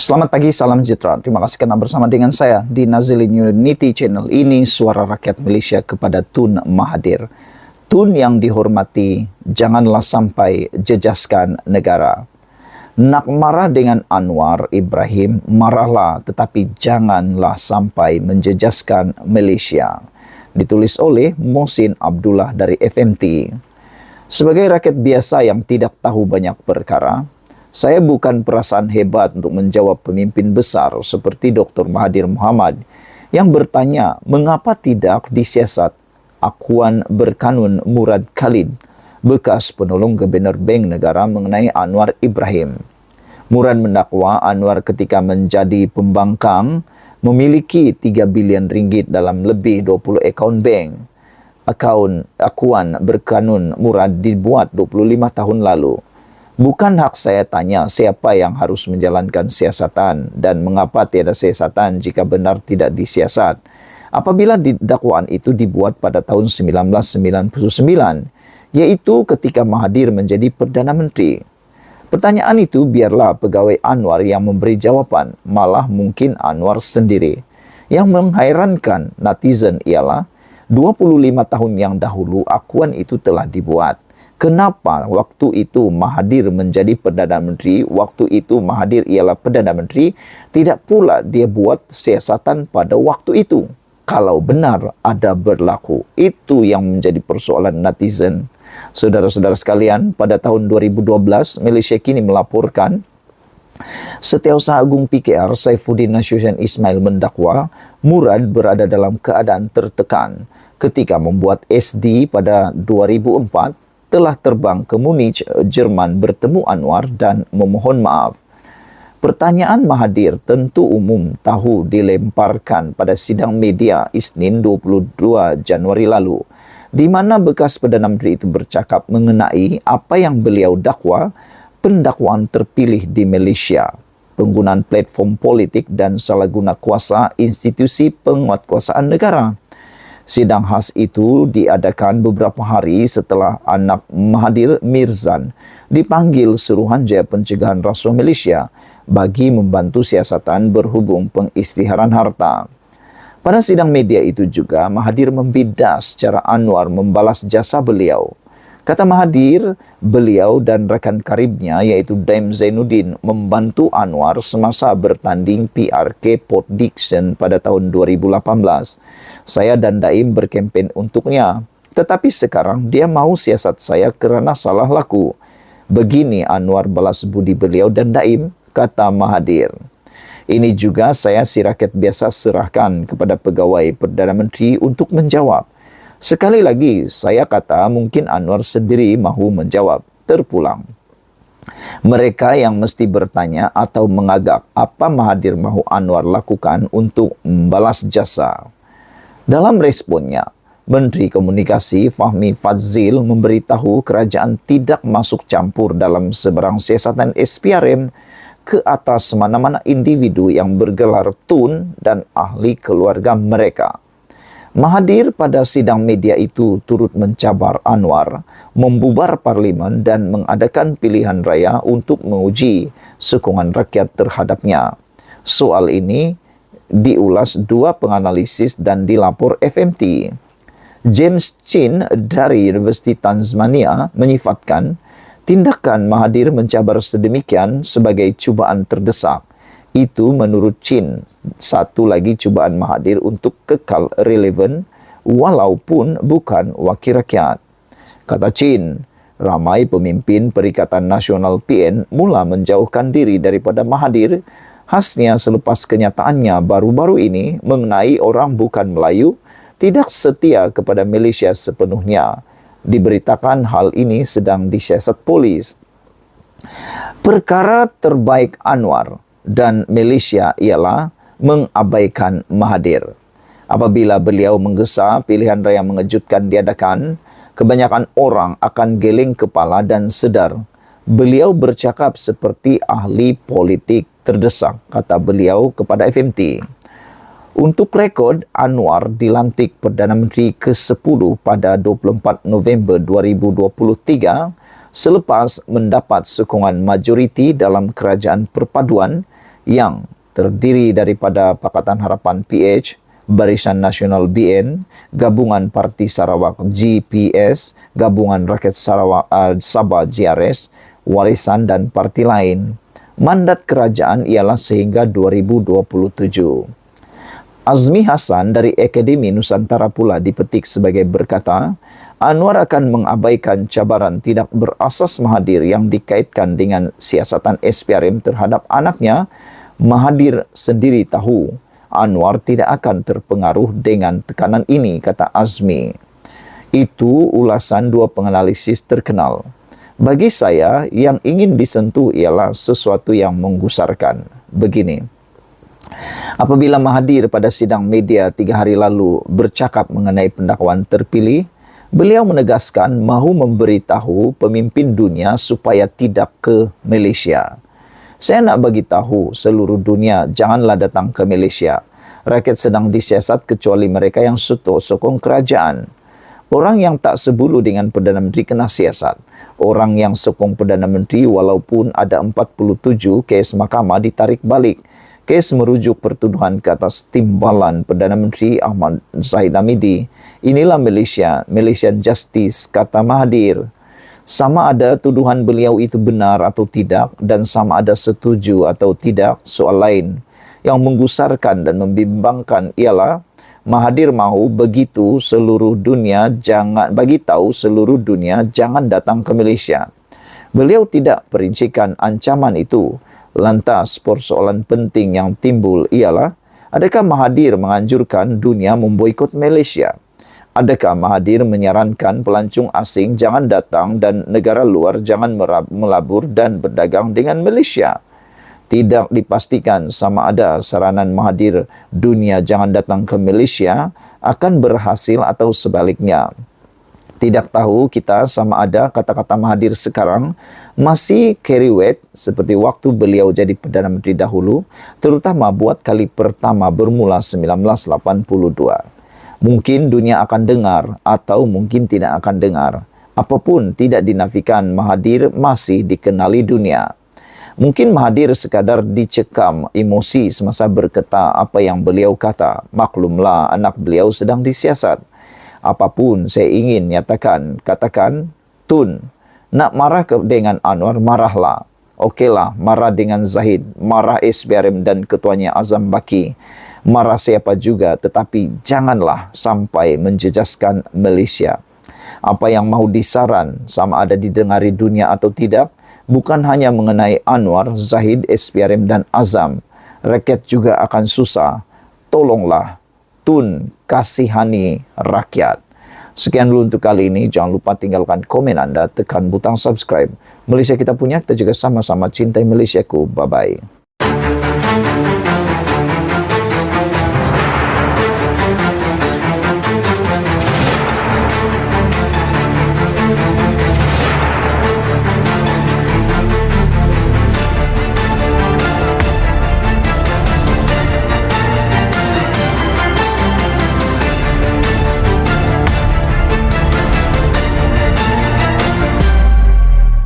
Selamat pagi, salam sejahtera. Terima kasih karena bersama dengan saya di Nazilin Unity Channel. Ini suara rakyat Malaysia kepada Tun Mahathir. Tun yang dihormati, janganlah sampai jejaskan negara. Nak marah dengan Anwar Ibrahim, marahlah, tetapi janganlah sampai menjejaskan Malaysia. Ditulis oleh Mohsin Abdullah dari FMT. Sebagai rakyat biasa yang tidak tahu banyak perkara, saya bukan perasaan hebat untuk menjawab pemimpin besar seperti Dr. Mahathir Mohamad yang bertanya mengapa tidak disiasat Akuan Berkanun Murad Khalid, bekas penolong Gubernur Bank Negara mengenai Anwar Ibrahim. Murad mendakwa Anwar ketika menjadi pembangkang memiliki 3 bilion ringgit dalam lebih 20 akaun bank. Akuan Berkanun Murad dibuat 25 tahun lalu. Bukan hak saya tanya siapa yang harus menjalankan siasatan dan mengapa tiada siasatan jika benar tidak disiasat. Apabila dakwaan itu dibuat pada tahun 1999, yaitu ketika Mahathir menjadi Perdana Menteri. Pertanyaan itu biarlah pegawai Anwar yang memberi jawapan, malah mungkin Anwar sendiri. Yang menghairankan netizen ialah 25 tahun yang dahulu akuan itu telah dibuat. Kenapa waktu itu Mahathir menjadi Perdana Menteri, waktu itu Mahathir ialah Perdana Menteri, tidak pula dia buat siasatan pada waktu itu? Kalau benar ada berlaku, itu yang menjadi persoalan netizen. Saudara-saudara sekalian, pada tahun 2012, Malaysia kini melaporkan Setiausaha Agung PKR Saifuddin Nasution Ismail mendakwa Murad berada dalam keadaan tertekan ketika membuat SD pada 2004, telah terbang ke Munich, Jerman bertemu Anwar dan memohon maaf. Pertanyaan Mahathir tentu umum tahu dilemparkan pada sidang media Isnin 22 Januari lalu, di mana bekas Perdana Menteri itu bercakap mengenai apa yang beliau dakwa pendakwaan terpilih di Malaysia, penggunaan platform politik dan salah guna kuasa institusi penguatkuasaan negara. Sidang khas itu diadakan beberapa hari setelah anak Mahathir, Mirzan, dipanggil Suruhanjaya Pencegahan Rasuah Malaysia bagi membantu siasatan berhubung pengisytiharan harta. Pada sidang media itu juga, Mahathir membidas cara Anwar membalas jasa beliau. Kata Mahathir, beliau dan rekan karibnya yaitu Daim Zainuddin membantu Anwar semasa bertanding PRK Port Dickson pada tahun 2018. Saya dan Daim berkempen untuknya. Tetapi sekarang dia mau siasat saya kerana salah laku. Begini Anwar balas budi beliau dan Daim, kata Mahathir. Ini juga saya si rakyat biasa serahkan kepada pegawai Perdana Menteri untuk menjawab. Sekali lagi, saya kata mungkin Anwar sendiri mahu menjawab. Terpulang. Mereka yang mesti bertanya atau mengagak apa Mahathir mahu Anwar lakukan untuk membalas jasa. Dalam responnya, Menteri Komunikasi Fahmi Fadzil memberitahu kerajaan tidak masuk campur dalam sebarang siasatan SPRM ke atas mana-mana individu yang bergelar Tun dan ahli keluarga mereka. Mahathir pada sidang media itu turut mencabar Anwar membubar parlimen dan mengadakan pilihan raya untuk menguji sokongan rakyat terhadapnya. Soal ini diulas dua penganalisis dan dilapor FMT. James Chin dari Universiti Tasmania menyifatkan tindakan Mahathir mencabar sedemikian sebagai cubaan terdesak. Itu menurut Chin satu lagi cubaan Mahathir untuk kekal relevan walaupun bukan wakil rakyat. Kata Chin, ramai pemimpin Perikatan Nasional PN mula menjauhkan diri daripada Mahathir, khasnya selepas kenyataannya baru-baru ini mengenai orang bukan Melayu tidak setia kepada Malaysia sepenuhnya. Diberitakan hal ini sedang disiasat polis. Perkara terbaik Anwar dan Malaysia ialah mengabaikan Mahathir. Apabila beliau menggesa pilihan raya mengejutkan diadakan, kebanyakan orang akan geleng kepala dan sedar. Beliau bercakap seperti ahli politik terdesak, kata beliau kepada FMT. Untuk rekod, Anwar dilantik Perdana Menteri ke-10 pada 24 November 2023 selepas mendapat sokongan majoriti dalam kerajaan perpaduan yang terdiri daripada Pakatan Harapan PH, Barisan Nasional BN, Gabungan Parti Sarawak GPS, Gabungan Rakyat Sarawak Sabah GRS, Warisan dan parti lain. Mandat kerajaan ialah sehingga 2027. Azmi Hassan dari Akademi Nusantara pula dipetik sebagai berkata, Anwar akan mengabaikan cabaran tidak berasas Mahathir yang dikaitkan dengan siasatan SPRM terhadap anaknya. Mahathir sendiri tahu Anwar tidak akan terpengaruh dengan tekanan ini, kata Azmi. Itu ulasan dua penganalisis terkenal. Bagi saya, yang ingin disentuh ialah sesuatu yang menggusarkan. Begini, apabila Mahathir pada sidang media 3 hari lalu bercakap mengenai pendakwaan terpilih, beliau menegaskan mahu memberitahu pemimpin dunia supaya tidak ke Malaysia. Saya nak bagi tahu seluruh dunia, janganlah datang ke Malaysia. Rakyat sedang disiasat kecuali mereka yang sokong kerajaan. Orang yang tak sebulu dengan Perdana Menteri kena siasat. Orang yang sokong Perdana Menteri walaupun ada 47 kes mahkamah ditarik balik. Kes merujuk pertuduhan ke atas timbalan Perdana Menteri Ahmad Zahid Hamidi. Inilah Malaysia, Malaysian Justice, kata Mahathir. Sama ada tuduhan beliau itu benar atau tidak, dan sama ada setuju atau tidak soal lain. Yang menggusarkan dan membimbangkan ialah Mahathir mahu bagi tahu seluruh dunia jangan datang ke Malaysia. Beliau tidak perincikan ancaman itu. Lantas persoalan penting yang timbul ialah, adakah Mahathir menganjurkan dunia memboikot Malaysia? Adakah Mahathir menyarankan pelancong asing jangan datang dan negara luar jangan melabur dan berdagang dengan Malaysia? Tidak dipastikan sama ada saranan Mahathir dunia jangan datang ke Malaysia akan berhasil atau sebaliknya. Tidak tahu kita sama ada kata-kata Mahathir sekarang masih carry weight seperti waktu beliau jadi Perdana Menteri dahulu, terutama buat kali pertama bermula 1982. Mungkin dunia akan dengar atau mungkin tidak akan dengar. Apapun tidak dinafikan Mahathir masih dikenali dunia. Mungkin Mahathir sekadar dicekam emosi semasa berkata apa yang beliau kata. Maklumlah anak beliau sedang disiasat. Apapun saya ingin nyatakan, katakan, Tun, nak marah dengan Anwar, marahlah. Okeylah, marah dengan Zahid, marah SPRM dan ketuanya Azam Baki. Marah siapa juga, tetapi janganlah sampai menjejaskan Malaysia. Apa yang mahu disaran sama ada didengari dunia atau tidak, bukan hanya mengenai Anwar, Zahid, SPRM dan Azam. Rakyat juga akan susah. Tolonglah, Tun, kasihani rakyat. Sekian dulu untuk kali ini. Jangan lupa tinggalkan komen anda, tekan butang subscribe. Malaysia kita punya, kita juga sama-sama cintai Malaysiaku. Bye-bye.